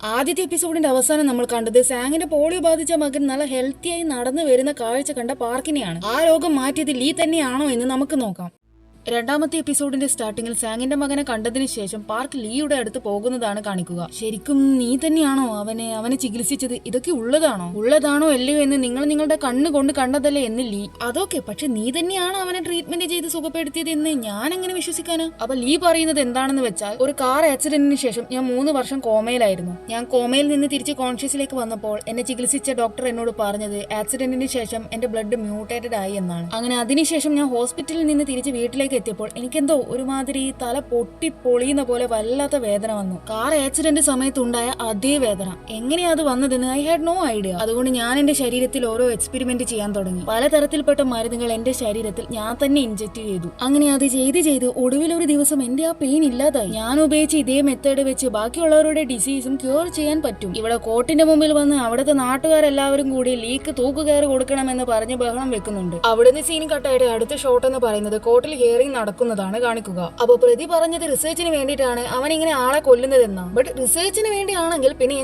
ആദ്യത്തെ എപ്പിസോഡിന്റെ അവസാനം നമ്മൾ കണ്ടത് സാങ്ങിന്റെ പോളിയോ ബാധിച്ച മകൻ നല്ല ഹെൽത്തിയായി നടന്നു വരുന്ന കാഴ്ച കണ്ട പാർക്കിനെയാണ്. ആ രോഗം മാറ്റിയത് ലീ തന്നെയാണോ എന്ന് നമുക്ക് നോക്കാം. രണ്ടാമത്തെ എപ്പിസോഡിന്റെ സ്റ്റാർട്ടിങ്ങിൽ സാങ്ങിന്റെ മകനെ കണ്ടതിന് ശേഷം പാർക്ക് ലീയുടെ അടുത്ത് പോകുന്നതാണ് കാണിക്കുക. ശരിക്കും നീ തന്നെയാണോ അവനെ ചികിത്സിച്ചത്? ഇതൊക്കെ ഉള്ളതാണോ അല്ലയോ എന്ന് നിങ്ങൾ നിങ്ങളുടെ കണ്ണുകൊണ്ട് കണ്ടതല്ലേ എന്ന് ലീ. അതൊക്കെ പക്ഷെ നീ തന്നെയാണ് അവനെ ട്രീറ്റ്മെന്റ് ചെയ്ത് സുഖപ്പെടുത്തിയത് എന്ന് ഞാൻ എങ്ങനെ വിശ്വസിക്കാനാ? അപ്പൊ ലീ പറയുന്നത് എന്താണെന്ന് വെച്ചാൽ, ഒരു കാർ ആക്സിഡന്റിന് ശേഷം ഞാൻ 3 വർഷം കോമയിലായിരുന്നു. ഞാൻ കോമയിൽ നിന്ന് തിരിച്ച് കോൺഷ്യസിലേക്ക് വന്നപ്പോൾ എന്നെ ചികിത്സിച്ച ഡോക്ടർ എന്നോട് പറഞ്ഞത് ആക്സിഡന്റിന് ശേഷം എന്റെ ബ്ലഡ് മ്യൂട്ടേറ്റഡ് ആയി എന്നാണ്. അങ്ങനെ അതിനുശേഷം ഞാൻ ഹോസ്പിറ്റലിൽ നിന്ന് തിരിച്ച് വീട്ടിലേക്ക് എത്തിയപ്പോൾ എനിക്കെന്തോ ഒരുമാതിരി തല പൊട്ടിപ്പൊളിയുന്ന പോലെ വല്ലാത്ത വേദന വന്നു. കാർ ആക്സിഡന്റ് സമയത്തുണ്ടായ അതേ വേദന. എങ്ങനെയാ അത് വന്നതെന്ന് ഐ ഹാഡ് നോ ഐഡിയ. അതുകൊണ്ട് ഞാൻ എന്റെ ശരീരത്തിൽ ഓരോ എക്സ്പെരിമെന്റ് ചെയ്യാൻ തുടങ്ങി. പലതരത്തിൽപ്പെട്ട മരുന്നുകൾ എന്റെ ശരീരത്തിൽ ഞാൻ തന്നെ ഇൻജെക്ട് ചെയ്തു. അങ്ങനെ അത് ചെയ്ത് ഒടുവിൽ ഒരു ദിവസം എന്റെ ആ പെയിൻ ഇല്ലാതായി. ഞാൻ ഉപയോഗിച്ച ഇതേ മെത്തേഡ് വെച്ച് ബാക്കിയുള്ളവരുടെ ഡിസീസും ക്യൂർ ചെയ്യാൻ പറ്റും. ഇവിടെ കോർട്ടിന്റെ മുമ്പിൽ വന്ന് അവിടുത്തെ നാട്ടുകാരെല്ലാവരും കൂടി ലീക്ക് തൂക്കുകയറ് കൊടുക്കണമെന്ന് പറഞ്ഞ് ബഹളം വെക്കുന്നുണ്ട്. അവിടുന്ന് സീൻ കട്ടായിട്ട് അടുത്ത ഷോട്ട് എന്ന് പറയുന്നത് കോർട്ടിൽ ഹിയറിംഗ് നടക്കുന്നതാണ് കാണിക്കുക. അപ്പൊ പ്രതി പറഞ്ഞത് റിസർച്ചിന് വേണ്ടിയിട്ടാണ് അവൻ ഇങ്ങനെ ആളെ കൊല്ലുന്നതെന്നാ. ബട്ട് റിസർച്ചിന് വേണ്ടിയാണെങ്കിൽ പിന്നെ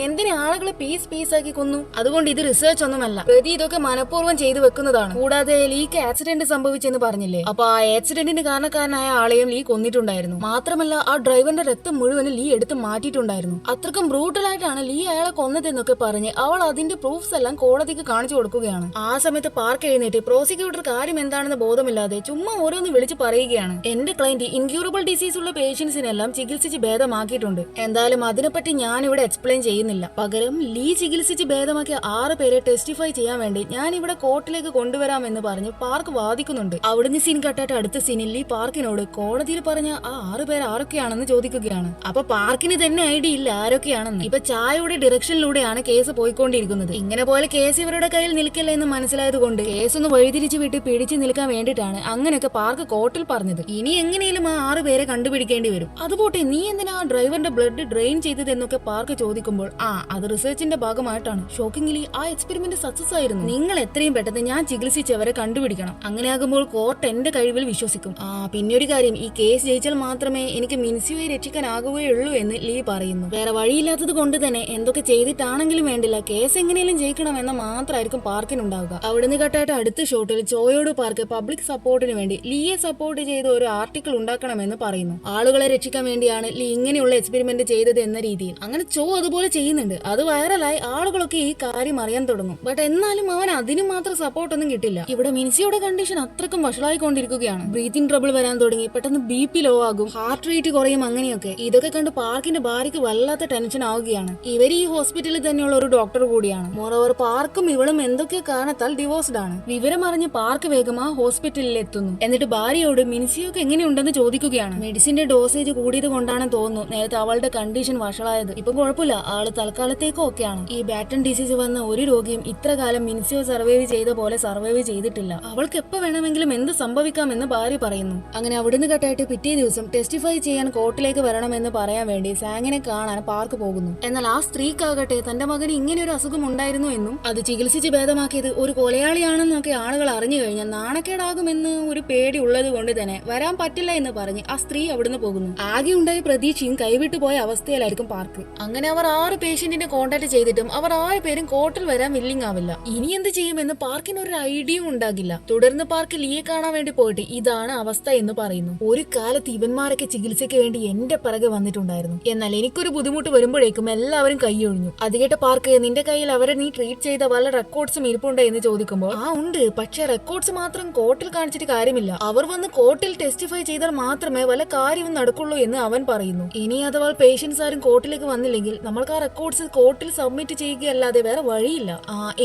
എന്തിനെ ആളുകളെ പീസ് ആക്കി കൊന്നു? അതുകൊണ്ട് ഇത് റിസർച്ച് ഒന്നുമല്ല. പ്രതി ഇതൊക്കെ മനഃപൂർവ്വം ചെയ്തു വെക്കുന്നതാണ്. കൂടാതെ ലീക്ക് ആക്സിഡന്റ് സംഭവിച്ചെന്ന് പറഞ്ഞില്ലേ, അപ്പൊ ആ ആക്സിഡന്റിന് കാരണക്കാരനായ ആളെയും ലീ കൊന്നിട്ടുണ്ടായിരുന്നു. മാത്രമല്ല ആ ഡ്രൈവറിന്റെ രക്തം മുഴുവൻ ലീ എടുത്ത് മാറ്റിയിട്ടുണ്ടായിരുന്നു. അത്രക്കും ബ്രൂട്ടലായിട്ടാണ് ലീ അയാളെ കൊന്നതെന്നൊക്കെ പറഞ്ഞ് അവൾ അതിന്റെ പ്രൂഫ്സ് എല്ലാം കോടതിക്ക് കാണിച്ചു കൊടുക്കുകയാണ്. ആ സമയത്ത് പാർക്ക് എഴുന്നേറ്റ് പ്രോസിക്യൂട്ടർ കാര്യം എന്താണെന്ന് ബോധമില്ലാതെ ചുമ്മാ ഓരോന്ന് വിളിച്ചു പറയുകയാണ്. എന്റെ ക്ലയന്റ് ഇൻക്യൂറബിൾ ഡിസീസ് ഉള്ള പേഷ്യൻസിനെല്ലാം ചികിത്സിച്ച് ഭേദമാക്കിയിട്ടുണ്ട്. എന്തായാലും അതിനെപ്പറ്റി ഞാൻ ഇവിടെ എക്സ്പ്ലെയിൻ ചെയ്യുന്നില്ല. പകരം ലീ ചികിത്സിച്ച് ഭേദമാക്കിയ 6 പേരെ ടെസ്റ്റിഫൈ ചെയ്യാൻ വേണ്ടി ഞാൻ ഇവിടെ കോർട്ടിലേക്ക് കൊണ്ടുവരാമെന്ന് പറഞ്ഞ് പാർക്ക് വാദിക്കുന്നുണ്ട്. അവിടുന്ന് സീൻ കട്ടായിട്ട് അടുത്ത സീനിൽ ലീ പാർക്കിനോട് കോടതിയിൽ പറഞ്ഞ ആ 6 പേർ ആരൊക്കെയാണെന്ന് ചോദിക്കുകയാണ്. അപ്പൊ പാർക്കിന് തന്നെ ഐഡിയ ഇല്ല ആരൊക്കെയാണെന്ന്. ഇപ്പൊ ചായയുടെ ഡിറക്ഷനിലൂടെയാണ് കേസ് പോയിക്കൊണ്ടിരിക്കുന്നത്. ഇങ്ങനെ പോലെ കേസ് ഇവരുടെ കയ്യിൽ നിൽക്കില്ല എന്ന് മനസ്സിലായത് കൊണ്ട് കേസ് ഒന്ന് വഴിതിരിച്ചു വിട്ട് പിടിച്ചു നിൽക്കാൻ വേണ്ടിയിട്ടാണ് അങ്ങനെയൊക്കെ പാർക്ക് കോർട്ടിൽ പറഞ്ഞത്. ഇനി എങ്ങനെയും ആ 6 പേരെ കണ്ടുപിടിക്കേണ്ടി വരും. അതുപോട്ടെ നീ എന്തിനാ ആ ഡ്രൈവറിന്റെ ബ്ലഡ് ഡ്രെയിൻ ചെയ്തത് എന്നൊക്കെ പാർക്ക് ചോദിക്കുമ്പോൾ അത് റിസർച്ചിന്റെ ഭാഗമായിട്ടാണ്. ഷോക്കിംഗ്ലി ആ എക്സ്പെരിമെന്റ് സക്സസ് ആയിരുന്നു. നിങ്ങൾ എത്രയും പെട്ടെന്ന് ഞാൻ ചികിത്സിച്ചവരെ കണ്ടുപിടിക്കണം. അങ്ങനെയാകുമ്പോൾ കോർട്ട് എന്റെ കഴിവിൽ വിശ്വസിക്കും. പിന്നെ ഒരു കാര്യം, ഈ കേസ് ജയിച്ചാൽ മാത്രമേ എനിക്ക് മിൻസിയെ രക്ഷിക്കാനാകുകയുള്ളൂ എന്ന് ലീ പറയുന്നു. വേറെ വഴിയില്ലാത്തത് കൊണ്ട് തന്നെ എന്തൊക്കെ ചെയ്തിട്ടാണെങ്കിലും വേണ്ടില്ല, കേസ് എങ്ങനെയും ജയിക്കണമെന്ന മാത്രമായിരിക്കും പാർക്കിനുണ്ടാവുക. അവിടുന്ന് കട്ടായിട്ട് അടുത്ത ഷോട്ടിൽ ചോയോട് പാർക്ക് പബ്ലിക് സപ്പോർട്ടിന് വേണ്ടി ലീയെ സപ്പോർട്ട് ചെയ്ത് ഒരു ആർട്ടിക്കിൾ ഉണ്ടാക്കണമെന്ന് പറയുന്നു. ആളുകളെ രക്ഷിക്കാൻ വേണ്ടിയാണ് ലീ ഇങ്ങനെയുള്ള എക്സ്പെരിമെന്റ് ചെയ്തത് എന്ന രീതിയിൽ. അങ്ങനെ ചോ അതുപോലെ ചെയ്യുന്നുണ്ട്. അത് വൈറലായി ആളുകളൊക്കെ ഈ കാര്യം അറിയാൻ തുടങ്ങും. ബട്ട് എന്നാലും അവൻ അതിന് മാത്രം സപ്പോർട്ടൊന്നും കിട്ടില്ല. ഇവിടെ മിൻസിയുടെ കണ്ടീഷൻ അത്രക്കും വഷളായിക്കൊണ്ടിരിക്കുകയാണ്. ബ്രീത്തിങ് ട്രബിൾ വരാൻ തുടങ്ങി, പെട്ടെന്ന് BP ലോ ആകും, ഹാർട്ട് റേറ്റ് കുറയും, അങ്ങനെയൊക്കെ. ഇതൊക്കെ കണ്ട് പാർക്കിന്റെ ഭാര്യക്ക് വല്ലാത്ത ടെൻഷൻ ആവുകയാണ്. ഇവർ ഈ ഹോസ്പിറ്റലിൽ തന്നെയുള്ള ഒരു ഡോക്ടർ കൂടിയാണ്. മോറോവർ പാർക്കും ഇവളും എന്തൊക്കെ കാരണത്താൽ ഡിവോഴ്സ്ഡ് ആണ്. വിവരം അറിഞ്ഞ് പാർക്ക് വേഗം ആ ഹോസ്പിറ്റലിൽ എത്തുന്നു. എന്നിട്ട് ഭാര്യയോട് മിൻസിയൊക്കെ എങ്ങനെയുണ്ടെന്ന് ചോദിക്കുകയാണ്. മെഡിസിന്റെ ഡോസേജ് കൂടിയത് കൊണ്ടാണെന്ന് തോന്നുന്നു നേരത്തെ അവളുടെ കണ്ടീഷൻ വഷളായത്. ഇപ്പൊ കുഴപ്പമില്ല, ആള് തൽക്കാലത്തേക്കും ഒക്കെയാണ്. ഈ ബാറ്റൺ ഡിസീസ് വന്ന ഒരു രോഗിയും ഇത്ര കാലം മിൻസിയോ സർവൈവ് ചെയ്ത പോലെ സർവൈവ് ചെയ്തിട്ടില്ല. അവൾക്ക് എപ്പോ വേണമെങ്കിലും എന്ത് സംഭവിക്കാമെന്ന് ഭാര്യ പറയുന്നു. അങ്ങനെ അവിടുന്ന് കട്ടായിട്ട് പിറ്റേ ദിവസം ടെസ്റ്റിഫൈ ചെയ്യാൻ കോർട്ടിലേക്ക് വരണമെന്ന് പറയാൻ വേണ്ടി സാങ്ങിനെ കാണാൻ പാർക്ക് പോകുന്നു. എന്നാൽ ആ സ്ത്രീക്കാകട്ടെ തന്റെ മകന് ഇങ്ങനെ ഒരു അസുഖം ഉണ്ടായിരുന്നു എന്നും അത് ചികിത്സിച്ച് ഭേദമാക്കിയത് ഒരു കൊലയാളിയാണെന്നൊക്കെ ആളുകൾ അറിഞ്ഞു കഴിഞ്ഞാൽ നാണക്കേടാകുമെന്ന് ഒരു പേടി ഉള്ളത് കൊണ്ട് തന്നെ വരാൻ പറ്റില്ല എന്ന് പറഞ്ഞ് ആ സ്ത്രീ അവിടുന്ന് പോകുന്നു. ആകെ ഉണ്ടായ പ്രതീക്ഷയും കൈവിട്ടു പോയ അവസ്ഥയിലായിരിക്കും പാർക്ക്. അങ്ങനെ അവർ 6 പേഷ്യന്റിനെ കോൺടാക്ട് ചെയ്തിട്ടും അവർ 6 പേരും കോർട്ടിൽ വരാൻ വില്ലിങ് ആവില്ല. ഇനി എന്ത് ചെയ്യുമെന്ന് പാർക്കിന് ഒരു ഐഡിയയും ഉണ്ടാകില്ല. തുടർന്ന് പാർക്ക് ലീയെ കാണാൻ വേണ്ടി പോയിട്ട് ഇതാണ് അവസ്ഥ എന്ന് പറയുന്നു. ഒരു കാലത്ത് ഇവന്മാരൊക്കെ ചികിത്സയ്ക്ക് വേണ്ടി എന്റെ പിറകെ വന്നിട്ടുണ്ടായിരുന്നു. എന്നാൽ എനിക്കൊരു ബുദ്ധിമുട്ട് വരുമ്പോഴേക്കും എല്ലാവരും കൈയൊഴിഞ്ഞു. അത് കേട്ട പാർക്ക്, നിന്റെ കയ്യിൽ അവരെ നീ ട്രീറ്റ് ചെയ്ത വല്ല റെക്കോർഡ്സും ഇരിപ്പുണ്ടോ എന്ന് ചോദിക്കുമ്പോൾ ഉണ്ട്, പക്ഷെ റെക്കോർഡ്സ് മാത്രം കോർട്ടിൽ കാണിച്ചിട്ട് കാര്യമില്ല. അവർ വന്ന് കോർട്ടിൽ ടെസ്റ്റിഫൈ ചെയ്താൽ മാത്രമേ വല്ല കാര്യവും നടക്കുള്ളൂ എന്ന് അവൻ പറയുന്നു. ഇനി അഥവാ പേഷ്യൻസ് ആരും കോർട്ടിലേക്ക് വന്നില്ലെങ്കിൽ നമ്മൾക്ക് ആ റെക്കോർഡ്സ് കോർട്ടിൽ സബ്മിറ്റ് ചെയ്യുകയല്ലാതെ വേറെ വഴിയില്ല.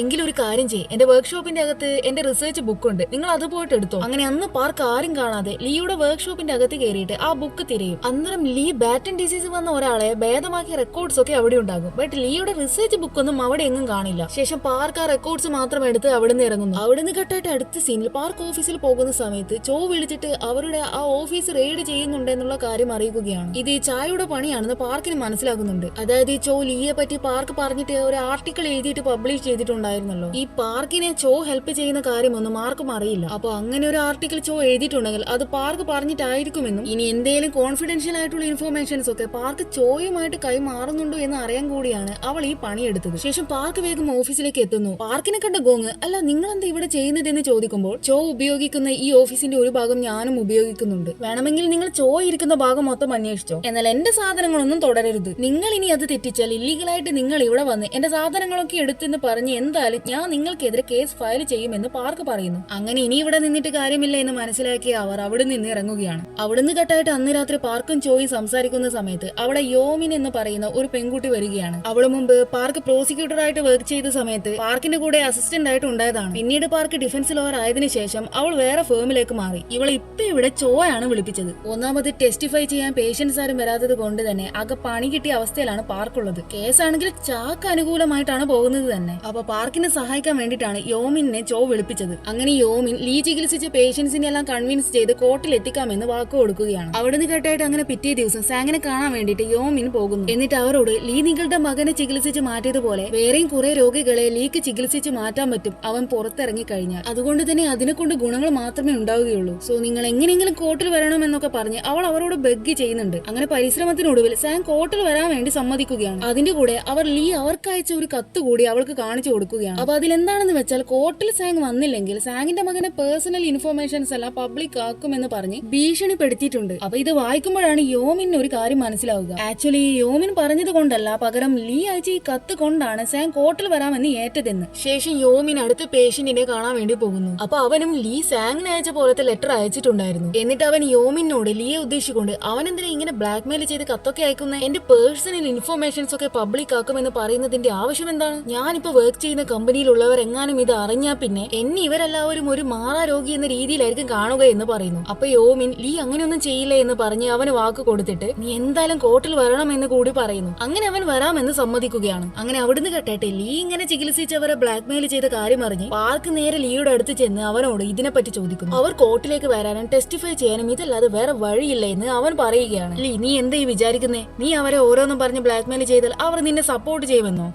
എങ്കിലും ഒരു കാര്യം ചെയ്യ്, എന്റെ വർക്ക്ഷോപ്പിന്റെ അകത്ത് എന്റെ റിസർച്ച് ബുക്ക് ഉണ്ട്, നിങ്ങൾ അത് പോയിട്ട് എടുത്തോ. അങ്ങനെ അന്ന് പാർക്ക് ആരും കാണാതെ ലീയുടെ വർക്ക്ഷോപ്പിന്റെ അകത്ത് കയറിയിട്ട് ആ ബുക്ക് തിരയും. അന്നേരം ലീ ബാറ്റൺ ഡിസീസ് വന്ന ഒരാളെ ഭേദമാക്കിയ റെക്കോർഡ്സ് ഒക്കെ അവിടെ ഉണ്ടാകും. ബട്ട് ലീയുടെ റിസർച്ച് ബുക്ക് ഒന്നും അവിടെ എങ്ങും കാണില്ല. ശേഷം പാർക്ക് ആ റെക്കോർഡ്സ് മാത്രം എടുത്ത് അവിടുന്ന് ഇറങ്ങുന്നു. അവിടുന്ന് കട്ടായിട്ട് അടുത്ത സീനിൽ പാർക്ക് ഓഫീസിൽ പോകുന്ന സമയത്ത് ചോ വിളിച്ചിട്ട് അവരുടെ ആ ഓഫീസ് റെയ്ഡ് ചെയ്യുന്നുണ്ട് എന്നുള്ള കാര്യം അറിയിക്കുകയാണ്. ഇത് ഈ ചായയുടെ പണിയാണെന്ന് പാർക്കിന് മനസ്സിലാകുന്നുണ്ട്. അതായത് ഈ ചോ ലീയെ പറ്റി പാർക്ക് പറഞ്ഞിട്ട് ഒരു ആർട്ടിക്കിൾ എഴുതിയിട്ട് പബ്ലിഷ് ചെയ്തിട്ടുണ്ടായിരുന്നല്ലോ. ഈ പാർക്കിനെ ചോ ഹെൽപ്പ് ചെയ്യുന്ന കാര്യമൊന്നും ആർക്കും അറിയില്ല. അപ്പൊ അങ്ങനെ ഒരു ആർട്ടിക്കിൾ ചോ എഴുതിയിട്ടുണ്ടെങ്കിൽ അത് പാർക്ക് പറഞ്ഞിട്ടായിരിക്കുമെന്നും ഇനി എന്തെങ്കിലും കോൺഫിഡൻഷ്യൽ ആയിട്ടുള്ള ഇൻഫോർമേഷൻസ് ഒക്കെ പാർക്ക് ചോയുമായിട്ട് കൈമാറുന്നുണ്ടോ എന്ന് അറിയാൻ കൂടിയാണ് അവൾ ഈ പണിയെടുത്തത്. ശേഷം പാർക്ക് വേഗം ഓഫീസിലേക്ക് എത്തുന്നു. പാർക്കിനെ കണ്ട ഗോങ് അല്ല നിങ്ങൾ എന്താ ഇവിടെ ചെയ്യുന്നതെന്ന് ചോദിക്കുമ്പോൾ ചോ ഉപയോഗിക്കുന്ന ഈ ഓഫീസിന്റെ ഒരു ഭാഗം ഞാനും ഉപയോഗിക്കുന്നുണ്ട്, വേണമെങ്കിൽ നിങ്ങൾ ചോ ഇരിക്കുന്ന ഭാഗം മൊത്തം അന്വേഷിച്ചോ, എന്നാൽ എന്റെ സാധനങ്ങളൊന്നും തുടരരുത്. നിങ്ങൾ ഇനി അത് തെറ്റിച്ചാൽ ഇല്ലീഗലായിട്ട് നിങ്ങൾ ഇവിടെ വന്ന് എന്റെ സാധനങ്ങളൊക്കെ എടുത്തെന്ന് പറഞ്ഞ് എന്തായാലും ഞാൻ നിങ്ങൾക്കെതിരെ കേസ് ഫയൽ ചെയ്യുമെന്ന് പാർക്ക് പറയുന്നു. അങ്ങനെ ഇനി ഇവിടെ നിന്നിട്ട് കാര്യമില്ല എന്ന് മനസ്സിലാക്കിയ അവർ അവിടെ നിന്ന് ഇറങ്ങുകയാണ്. അവിടുന്ന് കട്ടായിട്ട് അന്ന് രാത്രി പാർക്കും ചോയും സംസാരിക്കുന്ന സമയത്ത് അവിടെ യോമിൻ എന്ന് പറയുന്ന ഒരു പെൺകുട്ടി വരികയാണ്. അവള് മുമ്പ് പാർക്ക് പ്രോസിക്യൂട്ടറായിട്ട് വർക്ക് ചെയ്ത സമയത്ത് പാർക്കിന്റെ കൂടെ അസിസ്റ്റന്റ് ആയിട്ട് ഉണ്ടായതാണ്. പിന്നീട് പാർക്ക് ഡിഫൻസ് ലോയർ ആയതിനു ശേഷം അവൾ വേറെ ഫേമിലേക്ക് മാറി. ഇവൾ ഇപ്പൊ ഇവിടെ ചോയാണ് വിളിപ്പിച്ചത്. ഒന്നാമത് ടെസ്റ്റിഫൈ ചെയ്യാൻ പേഷ്യൻസ് ആരും വരാത്തത് കൊണ്ട് തന്നെ ആകെ പണി കിട്ടിയ അവസ്ഥയിലാണ് പാർക്കുള്ളത്. കേസാണെങ്കിൽ ചാക്ക് അനുകൂലമായിട്ടാണ് പോകുന്നത് തന്നെ. അപ്പൊ പാർക്കിനെ സഹായിക്കാൻ വേണ്ടിയിട്ടാണ് യോമിനെ ചോ വിളിപ്പിച്ചത്. അങ്ങനെ യോമിൻ ലീ ചികിത്സിച്ച പേഷ്യൻസിനെ എല്ലാം കൺവിൻസ് ചെയ്ത് കോർട്ടിൽ എത്തിക്കാമെന്ന് വാക്ക് കൊടുക്കുകയാണ്. അവിടുന്ന് കേട്ടായിട്ട് അങ്ങനെ പിറ്റേ ദിവസം സാങ്ങിനെ കാണാൻ വേണ്ടിയിട്ട് യോമിൻ പോകുന്നു. എന്നിട്ട് അവരോട് ലീ നിങ്ങളുടെ മകനെ ചികിത്സിച്ച് മാറ്റിയതുപോലെ വേറെയും കുറെ രോഗികളെ ലീക്ക് ചികിത്സിച്ച് മാറ്റാൻ പറ്റും അവൻ പുറത്തിറങ്ങി കഴിഞ്ഞാൽ. അതുകൊണ്ട് തന്നെ അതിനെ കൊണ്ട് ഗുണങ്ങൾ മാത്രമേ ഉണ്ടാവുകയുള്ളൂ. സോ നിങ്ങൾ എങ്ങനെയെങ്കിലും കോർട്ടിൽ വരണം എന്നൊക്കെ പറഞ്ഞ് അവൾ അവരോട് ബെഗ് ചെയ്യുന്നുണ്ട്. അങ്ങനെ പരിശ്രമത്തിനൊടുവിൽ സാങ് കോർട്ടിൽ വരാൻ വേണ്ടി സമ്മതിക്കുകയാണ്. അതിന്റെ കൂടെ അവർ ലീ അവർക്ക് അയച്ച ഒരു കത്ത് കൂടി അവൾക്ക് കാണിച്ചു കൊടുക്കുകയാണ്. അപ്പൊ അതിലെന്താണെന്ന് വെച്ചാൽ കോർട്ടിൽ സാങ് വന്നില്ലെങ്കിൽ സാങ്ങിന്റെ മകന്റെ പേഴ്സണൽ ഇൻഫോർമേഷൻസ് എല്ലാം പബ്ലിക് ആക്കുമെന്ന് പറഞ്ഞ് ഭീഷണിപ്പെടുത്തിയിട്ടുണ്ട്. അപ്പൊ ഇത് വായിക്കുമ്പോഴാണ് യോമിന് ഒരു കാര്യം മനസ്സിലാവുക. ആക്ച്വലി യോമിൻ പറഞ്ഞത് കൊണ്ടല്ല, പകരം ലീ അയച്ച ഈ കത്ത് കൊണ്ടാണ് സാങ് കോർട്ടിൽ വരാമെന്ന് ഏറ്റതെന്ന്. ശേഷം യോമിൻ അടുത്ത പേഷ്യന്റിനെ കാണാൻ വേണ്ടി പോകുന്നു. അപ്പൊ അവനും ലീ സാങ്ങിന് അയച്ച പോലത്തെ ലെറ്റർ അയച്ചിട്ടുണ്ടായിരുന്നു. എന്നിട്ട് അവൻ യോമിനോട് ലീയെ ഉദ്ദേശിച്ചുകൊണ്ട് അവൻ എന്തിനാ ഇങ്ങനെ ബ്ലാക്ക്മെയിൽ ചെയ്ത് കത്തൊക്കെ അയക്കുന്നത്, എന്റെ പേഴ്സണൽ ഇൻഫോർമേഷൻസ് ഒക്കെ പബ്ലിക് ആക്കുമെന്ന് പറയുന്നതിന്റെ ആവശ്യം എന്താണ്? ഞാനിപ്പോ വർക്ക് ചെയ്യുന്ന കമ്പനിയിലുള്ളവർ എങ്ങാനും ഇത് അറിഞ്ഞാൽ പിന്നെ എന്നെ ഇവരെല്ലാവരും ഒരു മാറാ രോഗി എന്ന രീതിയിലായിരിക്കും കാണുക എന്ന് പറയുന്നു. അപ്പൊ യോമിൻ ലീ അങ്ങനെയൊന്നും ചെയ്യില്ല എന്ന് പറഞ്ഞ് അവന് വാക്ക് കൊടുത്തിട്ട് നീ എന്തായാലും കോർട്ടിൽ വരണമെന്ന് കൂടി പറയുന്നു. അങ്ങനെ അവൻ വരാമെന്ന് സമ്മതിക്കുകയാണ്. അങ്ങനെ അവിടുന്ന് കേട്ടെ ലീ ഇങ്ങനെ ചികിത്സിച്ചവരെ ബ്ലാക്ക്മെയിൽ ചെയ്ത കാര്യം അറിഞ്ഞ് പാർക്ക് നേരെ ലീയുടെ അടുത്ത് ചെന്ന് അവനോട് ഇതിനെപ്പറ്റി ചോദിക്കുന്നു. അവർ കോർട്ടിലേക്ക് വരാനും ടെസ്റ്റിഫൈ ചെയ്യാനും ഇതല്ലാതെ വേറെ വഴിയില്ല എന്ന് അവൻ പറയുകയാണ്. ലീ നീ എന്താ ഈ വിചാരിക്കുന്നേ? നീ അവരെ ഓരോന്നും പറഞ്ഞ് ബ്ലാക്ക്മെയിൽ ചെയ്താൽ അവർ നിന്നെ സപ്പോർട്ട് ചെയ്യുമെന്നോ?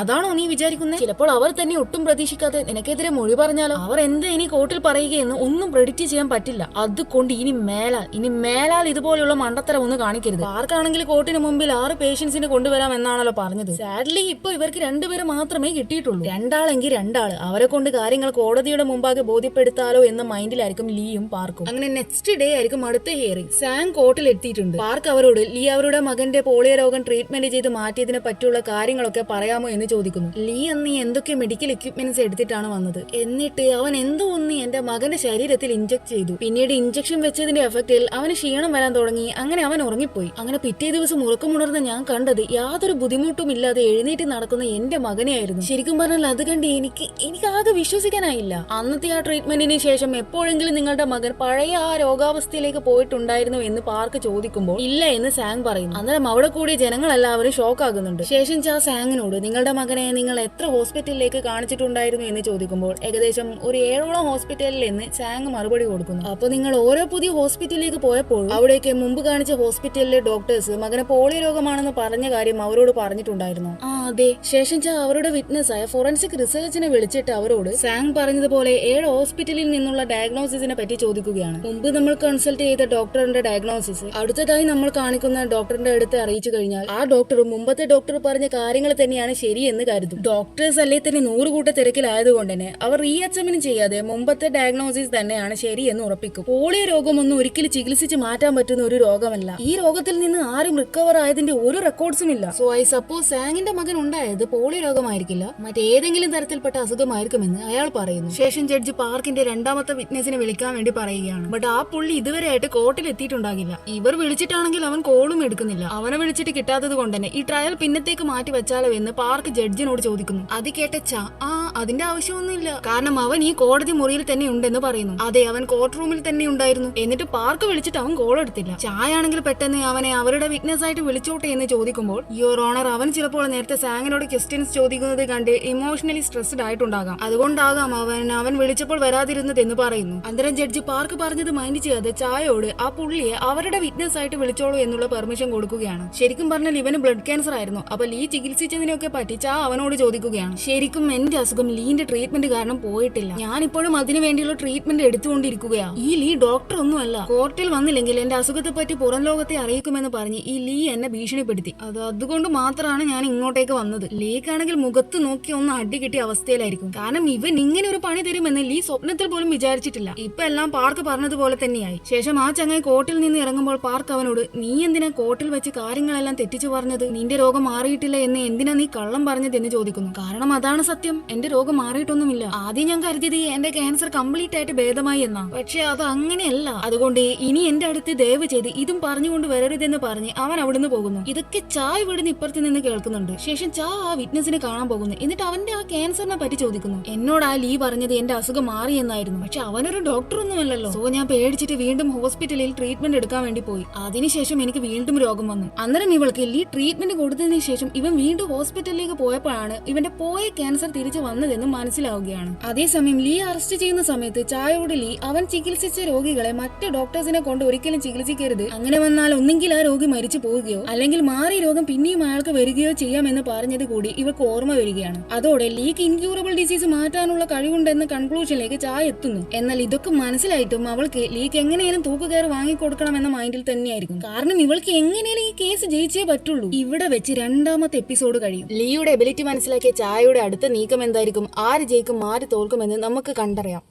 അതാണോ നീ വിചാരിക്കുന്നത്? ചിലപ്പോൾ അവർ തന്നെ ഒട്ടും പ്രതീക്ഷിക്കാതെ നിനക്കെതിരെ മൊഴി പറഞ്ഞാലോ? അവർ എന്താ ഇനി കോർട്ടിൽ പറയുകയെന്ന് ഒന്നും പ്രെഡിക്റ്റ് ചെയ്യാൻ പറ്റില്ല. അതുകൊണ്ട് ഇനി മേലാൽ ഇതുപോലെയുള്ള മണ്ടത്തരം ഒന്ന് കാണിക്കരുത്. പാർക്കാണെങ്കിൽ കോർട്ടിന് മുമ്പിൽ 6 പേഷ്യൻസിനെ കൊണ്ടുവരാം എന്നാണല്ലോ പറഞ്ഞത്. സാഡ്ലി ഇപ്പൊ ഇവർക്ക് 2 പേരെ മാത്രമേ കിട്ടിയിട്ടുള്ളൂ. 2 ആളെങ്കിൽ 2 ആള്. അവരെ കൊണ്ട് കാര്യങ്ങൾ കോടതിയുടെ മുമ്പാകെ ബോധ്യപ്പെടുത്താലോ എന്ന മൈൻഡിലായിരിക്കും ലീയും പാർക്കും. അങ്ങനെ നെക്സ്റ്റ് ഡേ ആയിരിക്കും അടുത്ത ഹിയറിംഗ്. സാങ് കോർട്ടിൽ എത്തിയിട്ടുണ്ട്. പാർക്ക് അവരോട് ലീ അവരുടെ മകന്റെ പോളിയോ രോഗം ട്രീറ്റ്മെന്റ് ചെയ്ത് മാറ്റിയതിനെ പറ്റിയുള്ള കാര്യങ്ങളൊക്കെ പറയാമോ എന്ന് ചോദിക്കുന്നു. ലീ അന്ന് എന്തൊക്കെ മെഡിക്കൽ എക്യുപ്മെന്റ്സ് എടുത്തിട്ടാണ് വന്നത്, എന്നിട്ട് അവൻ എന്തോ ഒന്ന് എന്റെ മകന്റെ ശരീരത്തിൽ ഇഞ്ചക്ട് ചെയ്തു. പിന്നീട് ഇഞ്ചക്ഷൻ വെച്ചതിന്റെ എഫക്റ്റിൽ അവന് ക്ഷീണം വരാൻ തുടങ്ങി. അങ്ങനെ അവൻ ഉറങ്ങിപ്പോയി. അങ്ങനെ പിറ്റേ ദിവസം ഉറക്കമുണർന്ന് ഞാൻ കണ്ടത് യാതൊരു ബുദ്ധിമുട്ടും ഇല്ലാതെ എഴുന്നേറ്റ് നടക്കുന്ന എന്റെ മകനെയായിരുന്നു. ശരിക്കും പറഞ്ഞാൽ അത് കണ്ട് എനിക്ക് ആകെ വിശ്വസിക്കാനായില്ല. അന്നത്തെ ആ ട്രീറ്റ്മെന്റിന് ശേഷം എപ്പോഴെങ്കിലും നിങ്ങളുടെ മകൻ പഴയ ആ രോഗാവസ്ഥയിലേക്ക് പോയിട്ടുണ്ടായിരുന്നു എന്ന് പാർക്ക് ചോദിക്കുമ്പോൾ ഇല്ല എന്ന് സാങ് പറയുന്നു. അന്നേരം അവിടെ കൂടിയ ജനങ്ങളെല്ലാവരും ഷോക്ക് ആകുന്നുണ്ട്. ശേഷം സാങ്ങിനോട് നിങ്ങളുടെ മകനെ നിങ്ങൾ എത്ര ഹോസ്പിറ്റലിലേക്ക് കാണിച്ചിട്ടുണ്ടായിരുന്നു എന്ന് ചോദിക്കുമ്പോൾ ഏകദേശം ഒരു 7ഓളം ഹോസ്പിറ്റലിൽ എന്ന് സാങ് മറുപടി കൊടുക്കുന്നു. അപ്പൊ നിങ്ങൾ ഓരോ പുതിയ ഹോസ്പിറ്റലിലേക്ക് പോയപ്പോൾ അവിടേക്ക് മുമ്പ് കാണിച്ച ഹോസ്പിറ്റലിലെ ഡോക്ടേഴ്സ് മകനെ പോളിയോ രോഗമാണെന്ന് പറഞ്ഞ കാര്യം അവരോട് പറഞ്ഞിട്ടുണ്ടായിരുന്നു. അതെ. ശേഷം അവരുടെ വിറ്റ്നസ് ആയ ഫോറൻസിക് റിസർച്ചിനെ വിളിച്ചിട്ട് അവരോട് സാങ് പറഞ്ഞതുപോലെ 7 ഹോസ്പിറ്റലിൽ നിന്നുള്ള ഡയഗ്നോസിസിനെ പറ്റി ചോദിക്കുകയാണ്. മുമ്പ് നമ്മൾ കൺസൾട്ട് ചെയ്ത ഡോക്ടറിന്റെ ഡയഗ്നോസിസ് അടുത്തതായി നമ്മൾ കാണിക്കുന്ന ഡോക്ടറിന്റെ അടുത്ത് അറിയിച്ചു കഴിഞ്ഞാൽ ആ ഡോക്ടറും മുമ്പത്തെ ഡോക്ടർ പറഞ്ഞ കാര്യങ്ങൾ തന്നെയാണ് ശരിയെന്ന് കരുതും. ഡോക്ടേഴ്സ് അല്ലേ തന്നെ 100 കൂട്ട തിരക്കിലായതുകൊണ്ട് തന്നെ അവർ റീഅച്ചമെന്റ് ചെയ്യാതെ മുമ്പത്തെ ഡയഗ്നോസിസ് തന്നെയാണ് ശരിയെന്ന് ഉറപ്പിക്കും. പോളിയോ രോഗമൊന്നും ഒരിക്കലും ചികിത്സിച്ച് മാറ്റാൻ പറ്റുന്ന ഒരു രോഗമല്ല. ഈ രോഗത്തിൽ നിന്ന് ആരും റിക്കവർ ആയതിന്റെ ഒരു റെക്കോർഡ്സും ഇല്ല. സോ ഐ സപ്പോസ് സാങ്ങിന്റെ മകൻ ഉണ്ടായത് പോളിയോ രോഗമായിരിക്കില്ല, മറ്റേതെങ്കിലും തരത്തിൽപ്പെട്ട അസുഖമായിരിക്കുമെന്ന് അയാൾ പറയുന്നു. ശേഷം ജഡ്ജ് പാർക്കിന്റെ 2ാമത്തെ വിറ്റ്നസിനെ വിളിക്കാൻ വേണ്ടി പറയുകയാണ്. ബട്ട് ആ പുള്ളി ഇതുവരെ ആയിട്ട് കോർട്ടിൽ എത്തിയിട്ടുണ്ടാകില്ല. ഇവർ വിളിച്ചിട്ടാണെങ്കിൽ അവൻ കോളും എടുക്കുന്നില്ല. അവനെ വിളിച്ചിട്ട് കിട്ടാത്തത് കൊണ്ട് തന്നെ ഈ ട്രയൽ പിന്നത്തേക്ക് മാറ്റി വെച്ചാലോ എന്ന് പാർക്ക് ജഡ്ജിനോട് ചോദിക്കുന്നു. അത് കേട്ട അതിന്റെ ആവശ്യമൊന്നുമില്ല, കാരണം അവൻ ഈ കോടതി മുറിയിൽ തന്നെ ഉണ്ടെന്ന് പറയുന്നു. അതെ, അവൻ കോർട്ട് റൂമിൽ തന്നെ ഉണ്ടായിരുന്നു. എന്നിട്ട് പാർക്ക് വിളിച്ചിട്ട് അവൻ കോൾ എടുത്തില്ല. ചായ ആണെങ്കിൽ പെട്ടെന്ന് അവനെ അവരുടെ വിറ്റ്നസ് ആയിട്ട് വിളിച്ചോട്ടെ എന്ന് ചോദിക്കുമ്പോൾ, യുവർ ഓണർ, അവൻ ചിലപ്പോൾ നേരത്തെ സാങ്ങിനോട് ക്വസ്റ്റ്യൻസ് ചോദിക്കുന്നത് കണ്ട് ഇമോഷണലി സ്ട്രെസ്ഡ് ആയിട്ടുണ്ടാകാം, അതുകൊണ്ടാകാം അവൻ വിളിച്ചപ്പോൾ വരാതിരുന്നത് എന്ന് പറയുന്നു. അന്തരം ജഡ്ജി പാർക്ക് പറഞ്ഞത് മൈൻഡ് ചെയ്യാതെ ചായയോട് ആ പുള്ളിയെ അവരുടെ വിറ്റ്നസ് ആയിട്ട് വിളിച്ചോളൂ എന്നുള്ള പെർമിഷൻ കൊടുക്കുകയാണ്. ശരിക്കും പറഞ്ഞാൽ ഇവന് ബ്ലഡ് ക്യാൻസർ ആയിരുന്നു. അപ്പൊ ലീ ചികിത്സിച്ചതിനൊക്കെ പറ്റി ചാ അവനോട് ചോദിക്കുകയാണ്. ശരിക്കും എന്റെ അസുഖം ലീന്റെ ട്രീറ്റ്മെന്റ് കാരണം പോയിട്ടില്ല, ഞാൻ ഇപ്പോഴും അതിനു വേണ്ടിയുള്ള ട്രീറ്റ്മെന്റ് എടുത്തുകൊണ്ടിരിക്കുകയാണ്. ഈ ലീ ഡോക്ടർ ഒന്നുമല്ല, കോർട്ടിൽ വന്നില്ലെങ്കിൽ എന്റെ അസുഖത്തെ പറ്റി പുറം ലോകത്തെ അറിയിക്കുമെന്ന് പറഞ്ഞ് ഈ ലീ എന്നെ ഭീഷണിപ്പെടുത്തി. അതുകൊണ്ട് മാത്രമാണ് ഞാൻ ഇങ്ങോട്ടേക്ക് വന്നത്. ലീക്കാണെങ്കിൽ മുഖത്ത് നോക്കി ഒന്ന് അടി കിട്ടിയ അവസ്ഥയിലായിരിക്കും, കാരണം ഇവൻ ഇങ്ങനെ ഒരു പണി തരുമെന്ന് ലീ സ്വപ്നത്തിൽ പോലും വിചാരിച്ചിട്ടില്ല. ഇപ്പൊ എല്ലാം പാർക്ക് പറഞ്ഞതുപോലെ തന്നെയായി. ശേഷം ആ ചങ്ങായി കോർട്ടിൽ നിന്ന് ഇറങ്ങുമ്പോൾ പാർക്ക് അവനോട്, നീ എന്തിനാ കോർട്ടിൽ വെച്ച് കാര്യങ്ങളെല്ലാം തെറ്റിച്ചു പറഞ്ഞത്? നിന്റെ രോഗം മാറിയിട്ടില്ല എന്ന് എന്തിനാ നീ കള്ളം പറഞ്ഞത് എന്ന് ചോദിക്കുന്നു. കാരണം അതാണ് സത്യം, എന്റെ രോഗം മാറിയിട്ടൊന്നുമില്ല. ആദ്യം ഞാൻ കരുതിയത് എന്റെ ക്യാൻസർ കംപ്ലീറ്റ് ആയിട്ട് ഭേദമായി എന്നാ, പക്ഷെ അത് അങ്ങനെയല്ല. അതുകൊണ്ട് ഇനി എന്റെ അടുത്ത് ദയവ് ചെയ്ത് ഇതും പറഞ്ഞുകൊണ്ട് വരരുതെന്ന് പറഞ്ഞ് അവൻ അവിടുന്ന് പോകുന്നു. ഇതൊക്കെ ചായ ഇവിടുന്ന് ഇപ്പുറത്ത് നിന്ന് കേൾക്കുന്നുണ്ട്. ശേഷം ചാ ആ വിറ്റ്നസിനെ കാണാൻ പോകുന്നു. എന്നിട്ട് അവന്റെ ആ ക്യാൻസറിനെ പറ്റി ചോദിക്കുന്നു. എന്നോട് ആ ലീ പറഞ്ഞത് എന്റെ അസുഖം മാറി എന്നായിരുന്നു, പക്ഷെ അവനൊരു ഡോക്ടർ ഒന്നുമല്ലല്ലോ. സോ ഞാൻ പേടിച്ചിട്ട് വീണ്ടും ഹോസ്പിറ്റലിൽ ട്രീറ്റ്മെന്റ് എടുക്കാൻ വേണ്ടി പോയി. അതിനുശേഷം എനിക്ക് വീണ്ടും രോഗം വന്നു. അന്നേരം ഇവൾക്ക് ലീ ട്രീറ്റ്മെന്റ് കൊടുത്തതിന് ശേഷം ഇവൻ വീണ്ടും ഹോസ്പിറ്റലിലേക്ക് പോയപ്പോഴാണ് ഇവന്റെ പോയ ക്യാൻസർ തിരിച്ചു വന്നതെന്ന് മനസ്സിലാവുകയാണ്. അതേസമയം ലീ അറസ്റ്റ് ചെയ്യുന്ന സമയത്ത് ചായയോട് ലീ അവൻ ചികിത്സിച്ച രോഗികളെ മറ്റ് ഡോക്ടേഴ്സിനെ കൊണ്ട് ഒരിക്കലും ചികിത്സിക്കരുത്, അങ്ങനെ വന്നാൽ ഒന്നെങ്കിൽ ആ രോഗി മരിച്ചു പോവുകയോ അല്ലെങ്കിൽ മാറിയ രോഗം പിന്നെയും അയാൾക്ക് വരികയോ ചെയ്യാമെന്ന് പറഞ്ഞത് കൂടി ഇവർക്ക് ഓർമ്മ വരികയാണ്. അതോടെ ലീക്ക് ഇൻക്യൂറബിൾ ഡിസീസ് മാറ്റാനുള്ള കഴിവുണ്ടെന്ന കൺക്ലൂഷനിലേക്ക് ചായ എത്തുന്നു. എന്നാൽ ഇതൊക്കെ മനസ്സിലായിട്ടും അവൾക്ക് ലീക്ക് എങ്ങനെയും തൂക്കുകയർ വാങ്ങിക്കൊടുക്കണം എന്ന മൈൻഡിൽ തന്നെയായിരിക്കും, കാരണം ഇവൾക്ക് എങ്ങനെയും ഈ കേസ് ജയിച്ചേ പറ്റുള്ളൂ. ഇവിടെ വെച്ച് രണ്ടാമത്തെ എപ്പിസോഡ് കഴിയും. ലീയുടെ എബിലിറ്റി മനസ്സിലാക്കിയ ചായയുടെ അടുത്ത നീക്കം എന്തായിരിക്കും, ആര് ജയിക്കും ആര് തോൽക്കുമെന്ന് നമുക്ക് കണ്ടറിയാം.